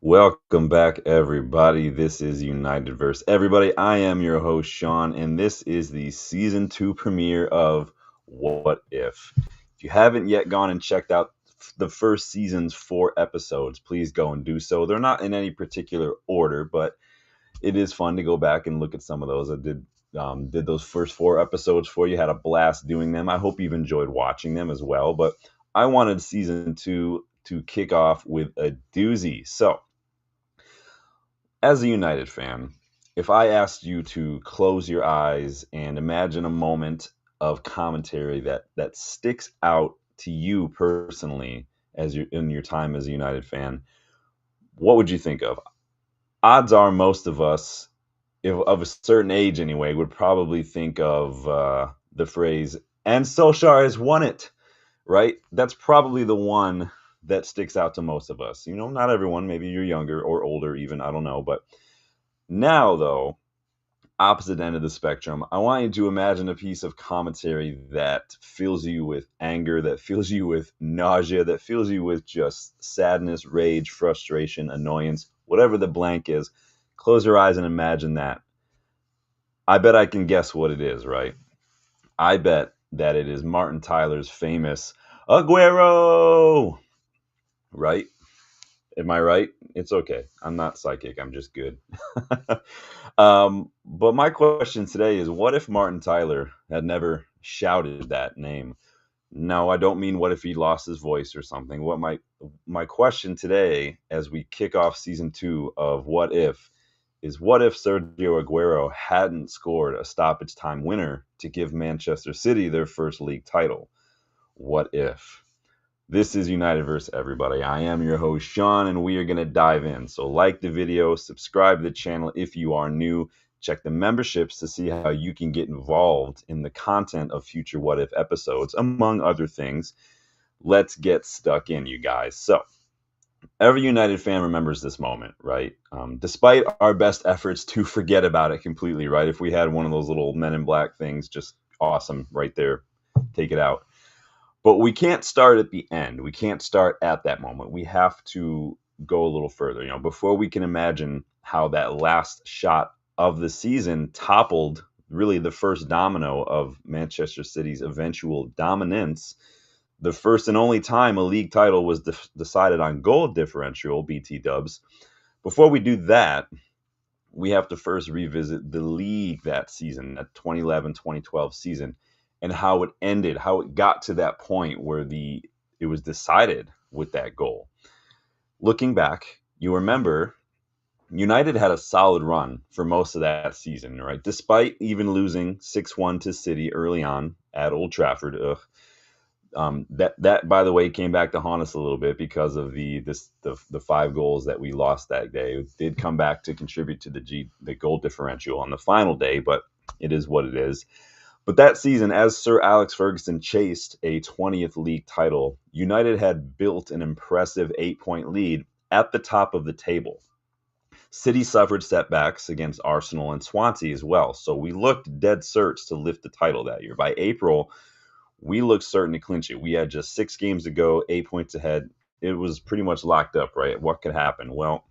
Welcome back, everybody. This is United versus Everybody. I am your host, Sean, and this is the season two premiere of What If. If you haven't yet gone and checked out the first season's 4 episodes, please go and do so. They're not in any particular order, but it is fun to go back and look at some of those. I did those first 4 episodes for you. Had a blast doing them. I hope you've enjoyed watching them as well. But I wanted season two to kick off with a doozy. So as a United fan, if I asked you to close your eyes and imagine a moment of commentary that sticks out to you personally as you in your time as a United fan, what would you think of? Odds are most of us, if of a certain age anyway, would probably think of the phrase "and Solskjaer has won it." Right? That's probably the one that sticks out to most of us. Not everyone. Maybe you're younger or older, even. I don't know, but now, though, opposite end of the spectrum, I want you to imagine a piece of commentary that fills you with anger, that fills you with nausea, that fills you with just sadness, rage, frustration, annoyance, whatever the blank is. Close your eyes and imagine that. I bet I can guess what it is, right? I bet that it is Martin Tyler's famous Aguero, right? Am I right? It's okay. I'm not psychic. I'm just good. But my question today is, what if Martin Tyler had never shouted that name? No, I don't mean what if he lost his voice or something. What my question today, as we kick off season two of What If, is what if Sergio Aguero hadn't scored a stoppage time winner to give Manchester City their first league title? What if? This is United versus Everybody. I am your host, Sean, and we are going to dive in. So like the video, subscribe to the channel if you are new, check the memberships to see how you can get involved in the content of future What If episodes, among other things. Let's get stuck in, you guys. So every United fan remembers this moment, right? Despite our best efforts to forget about it completely, right? If we had one of those little Men in Black things, just awesome right there, take it out. But we can't start at the end. We can't start at that moment. We have to go a little further. Before we can imagine how that last shot of the season toppled really the first domino of Manchester City's eventual dominance, the first and only time a league title was decided on goal differential, BT dubs. Before we do that, we have to first revisit the league that season, that 2011-2012 season, and how it ended, how it got to that point where it was decided with that goal. Looking back, you remember United had a solid run for most of that season, right? Despite even losing 6-1 to City early on at Old Trafford. That by the way came back to haunt us a little bit because of the 5 goals that we lost that day. It did come back to contribute to the goal differential on the final day, but it is what it is. But that season, as Sir Alex Ferguson chased a 20th league title, United had built an impressive 8-point lead at the top of the table. City suffered setbacks against Arsenal and Swansea as well, so we looked dead certs to lift the title that year. By April, we looked certain to clinch it. We had just 6 games to go, 8 points ahead. It was pretty much locked up, right? What could happen? Well,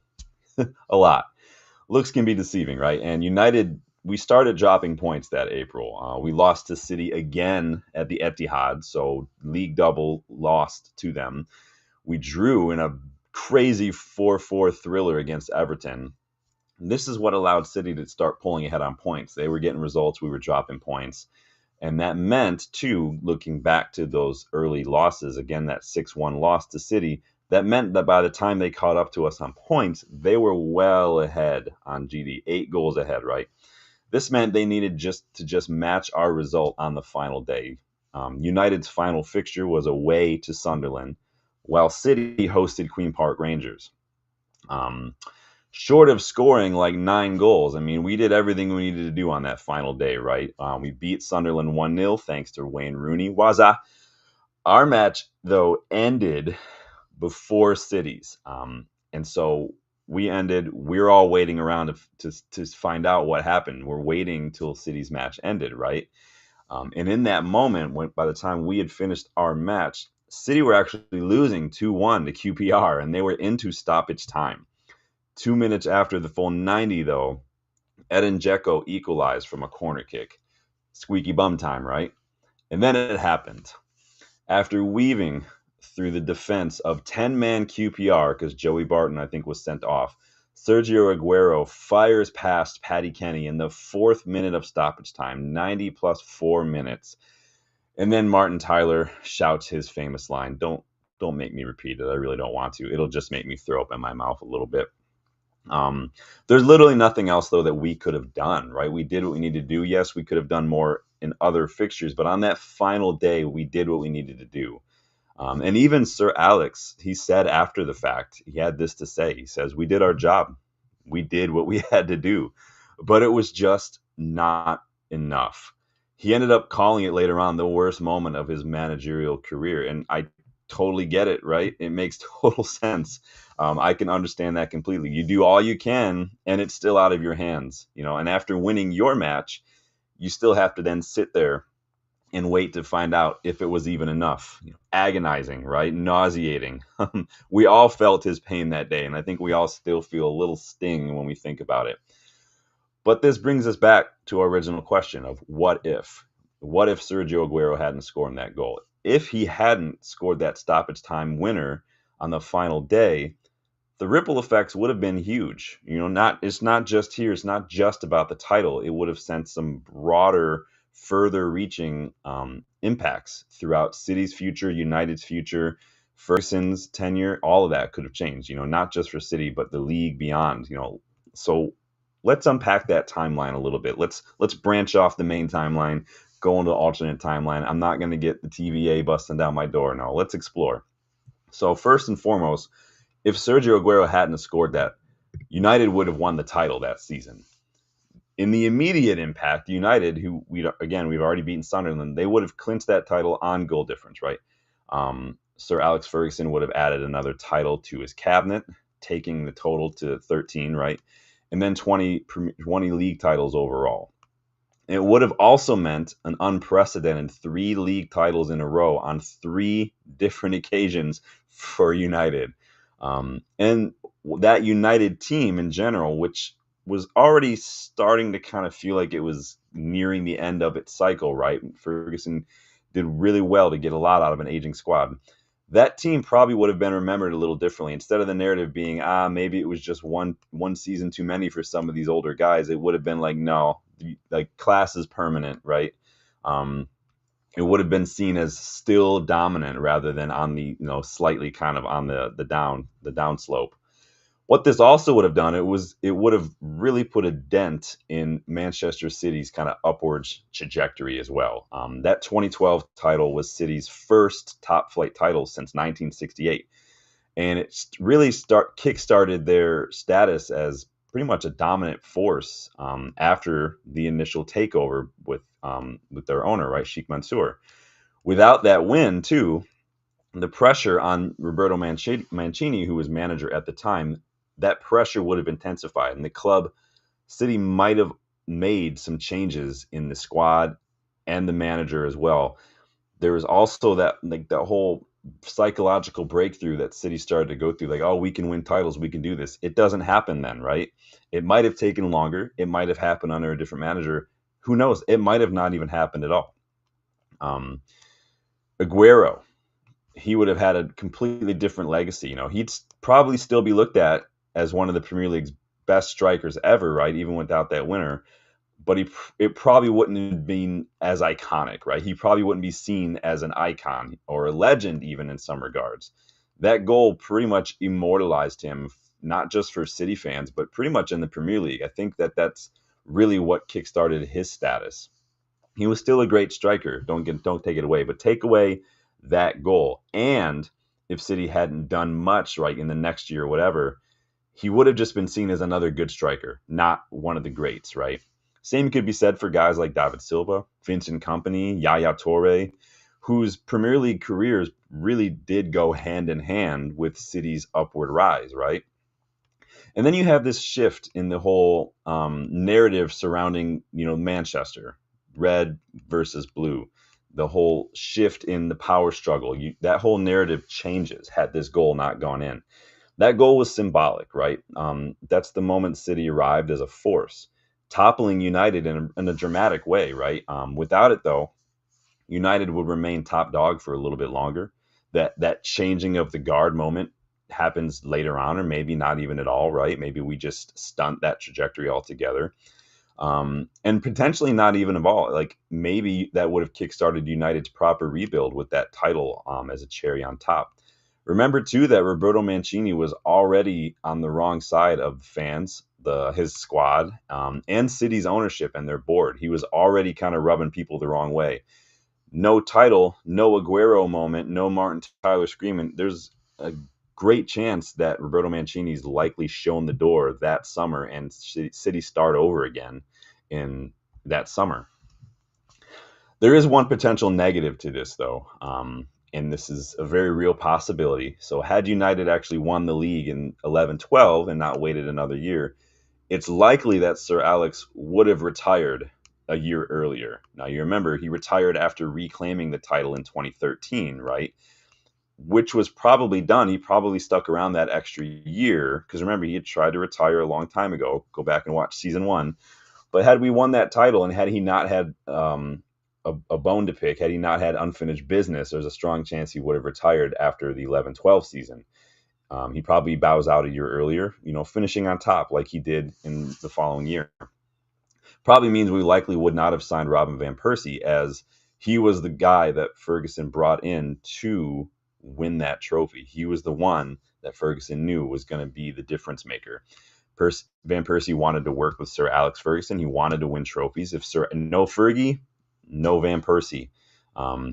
a lot. Looks can be deceiving, right? And United, we started dropping points that April. We lost to City again at the Etihad, so league double lost to them. We drew in a crazy 4-4 thriller against Everton. This is what allowed City to start pulling ahead on points. They were getting results, we were dropping points. And that meant, too, looking back to those early losses, again, that 6-1 loss to City, that meant that by the time they caught up to us on points, they were well ahead on GD, 8 goals ahead, right? This meant they needed to match our result on the final day. United's final fixture was away to Sunderland, while City hosted Queen Park Rangers. Short of scoring like 9 goals, I mean, we did everything we needed to do on that final day, right? We beat Sunderland 1-0 thanks to Wayne Rooney. Waza. Our match, though, ended before City's. And so we're all waiting around to find out what happened. We're waiting till City's match ended, right? And in that moment, by the time we had finished our match, City were actually losing 2-1 to QPR, and they were into stoppage time. 2 minutes after the full 90, though, Edin Dzeko equalized from a corner kick. Squeaky bum time, right? And then it happened. After weaving through the defense of 10-man QPR, because Joey Barton, I think, was sent off, Sergio Aguero fires past Paddy Kenny in the 4th minute of stoppage time, 90 plus 4 minutes. And then Martin Tyler shouts his famous line, don't make me repeat it. I really don't want to. It'll just make me throw up in my mouth a little bit. There's literally nothing else, though, that we could have done, right? We did what we needed to do. Yes, we could have done more in other fixtures, but on that final day, we did what we needed to do. And even Sir Alex, he said after the fact, he had this to say. He says, we did our job. We did what we had to do, but it was just not enough. He ended up calling it later on the worst moment of his managerial career. And I totally get it, right? It makes total sense. I can understand that completely. You do all you can, and it's still out of your hands, and after winning your match, you still have to then sit there and wait to find out if it was even enough. Agonizing, right? Nauseating. We all felt his pain that day, and I think we all still feel a little sting when we think about it. But this brings us back to our original question of what if? What if Sergio Aguero hadn't scored that goal? If he hadn't scored that stoppage time winner on the final day, the ripple effects would have been huge. It's not just here. It's not just about the title. It would have sent some broader, further reaching impacts throughout City's future, United's future, Ferguson's tenure. All of that could have changed, not just for City, but the league beyond, So let's unpack that timeline a little bit. Let's branch off the main timeline, go into the alternate timeline. I'm not going to get the TVA busting down my door. No, let's explore. So first and foremost, if Sergio Aguero hadn't scored that, United would have won the title that season. In the immediate impact, United, who we've already beaten Sunderland, they would have clinched that title on goal difference, right? Sir Alex Ferguson would have added another title to his cabinet, taking the total to 13, right? And then 20 league titles overall. It would have also meant an unprecedented 3 league titles in a row on 3 different occasions for United. And that United team in general, which was already starting to kind of feel like it was nearing the end of its cycle, right? Ferguson did really well to get a lot out of an aging squad. That team probably would have been remembered a little differently. Instead of the narrative being, maybe it was just one season too many for some of these older guys, it would have been like, no, like class is permanent, right? It would have been seen as still dominant rather than on the, slightly kind of on the down slope. What this also would have done, it would have really put a dent in Manchester City's kind of upwards trajectory as well. That 2012 title was City's first top flight title since 1968. And it really kickstarted their status as pretty much a dominant force after the initial takeover with their owner, right, Sheikh Mansour. Without that win, too, the pressure on Roberto Mancini, who was manager at the time, that pressure would have intensified. And the club, City, might have made some changes in the squad and the manager as well. There was also that whole psychological breakthrough that City started to go through, like, oh, we can win titles, we can do this. It doesn't happen then, right? It might have taken longer. It might have happened under a different manager. Who knows? It might have not even happened at all. Aguero, he would have had a completely different legacy. He'd probably still be looked at as one of the Premier League's best strikers ever, right? Even without that winner. But it probably wouldn't have been as iconic, right? He probably wouldn't be seen as an icon or a legend even in some regards. That goal pretty much immortalized him, not just for City fans, but pretty much in the Premier League. I think that's really what kickstarted his status. He was still a great striker. Don't take it away, but take away that goal. And if City hadn't done much, right, in the next year or whatever, he would have just been seen as another good striker, not one of the greats, right? Same could be said for guys like David Silva, Vincent Kompany, Yaya Toure, whose Premier League careers really did go hand in hand with City's upward rise, right? And then you have this shift in the whole narrative surrounding, Manchester, red versus blue, the whole shift in the power struggle. That whole narrative changes had this goal not gone in. That goal was symbolic, right? That's the moment City arrived as a force, toppling United in a dramatic way, right? Without it, though, United would remain top dog for a little bit longer. That changing of the guard moment happens later on, or maybe not even at all, right? Maybe we just stunt that trajectory altogether. And potentially not even of all. Like maybe that would have kickstarted United's proper rebuild with that title as a cherry on top. Remember too that Roberto Mancini was already on the wrong side of the fans, his squad, and City's ownership and their board. He was already kind of rubbing people the wrong way. No title, no Aguero moment, no Martin Tyler screaming. There's a great chance that Roberto Mancini's likely shown the door that summer and City start over again in that summer. There is one potential negative to this, though, and this is a very real possibility. So, had United actually won the league in 11-12 and not waited another year, it's likely that Sir Alex would have retired a year earlier. Now, you remember he retired after reclaiming the title in 2013, right? Which was probably done. He probably stuck around that extra year because remember, he had tried to retire a long time ago. Go back and watch season 1. But had we won that title and had he not had a bone to pick, had he not had unfinished business, there's a strong chance he would have retired after the 11-12 season. He probably bows out a year earlier, finishing on top like he did in the following year. Probably means we likely would not have signed Robin Van Persie, as he was the guy that Ferguson brought in to win that trophy. He was the one that Ferguson knew was going to be the difference maker. Van Persie wanted to work with Sir Alex Ferguson. He wanted to win trophies. No Fergie, no Van Persie.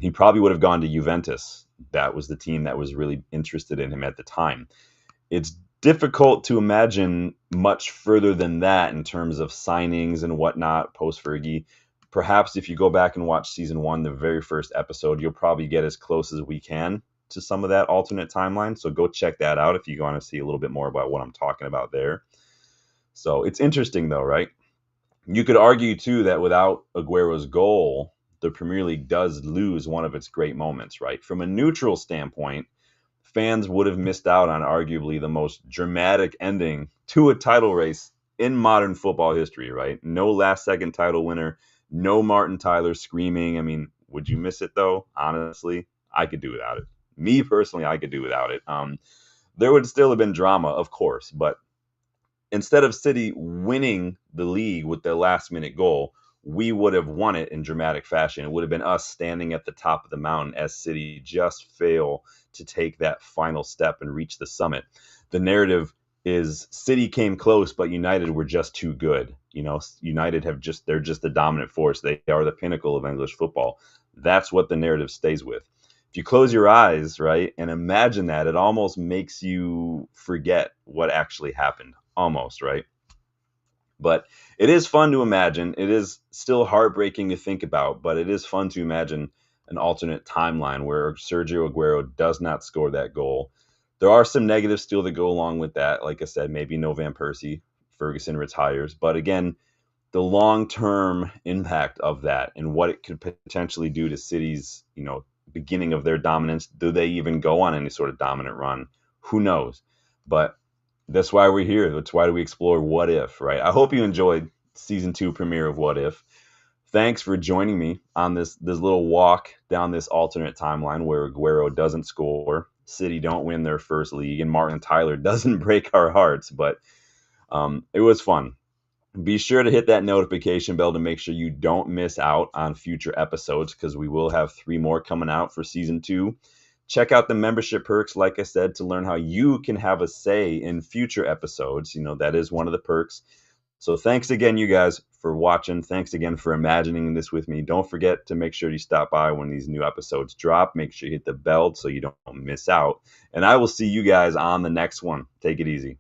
He probably would have gone to Juventus. That was the team that was really interested in him at the time. It's difficult to imagine much further than that in terms of signings and whatnot post Fergie. Perhaps if you go back and watch season 1, the very first episode, you'll probably get as close as we can to some of that alternate timeline. So go check that out if you want to see a little bit more about what I'm talking about there. So it's interesting though, right? You could argue too that without Aguero's goal, the Premier League does lose one of its great moments, right? From a neutral standpoint, fans would have missed out on arguably the most dramatic ending to a title race in modern football history, right? No last second title winner, no Martin Tyler screaming. I mean, would you miss it though? Honestly, I could do without it. Me personally, I could do without it. There would still have been drama, of course, but instead of City winning the league with their last minute goal, we would have won it in dramatic fashion. It would have been us standing at the top of the mountain as City just fail to take that final step and reach the summit. The narrative is City came close, but United were just too good. United they're just the dominant force. They are the pinnacle of English football. That's what the narrative stays with. If you close your eyes, right, and imagine that, it almost makes you forget what actually happened. Almost, right? But it is fun to imagine. It is still heartbreaking to think about, but it is fun to imagine an alternate timeline where Sergio Aguero does not score that goal. There are some negatives still that go along with that. Like I said, maybe no Van Persie, Ferguson retires. But again, the long-term impact of that and what it could potentially do to City's, beginning of their dominance. Do they even go on any sort of dominant run? Who knows? But that's why we're here. That's why we explore What If, right? I hope you enjoyed season 2 premiere of What If. Thanks for joining me on this little walk down this alternate timeline where Aguero doesn't score, City don't win their first league, and Martin Tyler doesn't break our hearts. But it was fun. Be sure to hit that notification bell to make sure you don't miss out on future episodes, because we will have 3 more coming out for season 2. Check out the membership perks, like I said, to learn how you can have a say in future episodes. That is one of the perks. So thanks again, you guys, for watching. Thanks again for imagining this with me. Don't forget to make sure you stop by when these new episodes drop. Make sure you hit the bell so you don't miss out. And I will see you guys on the next one. Take it easy.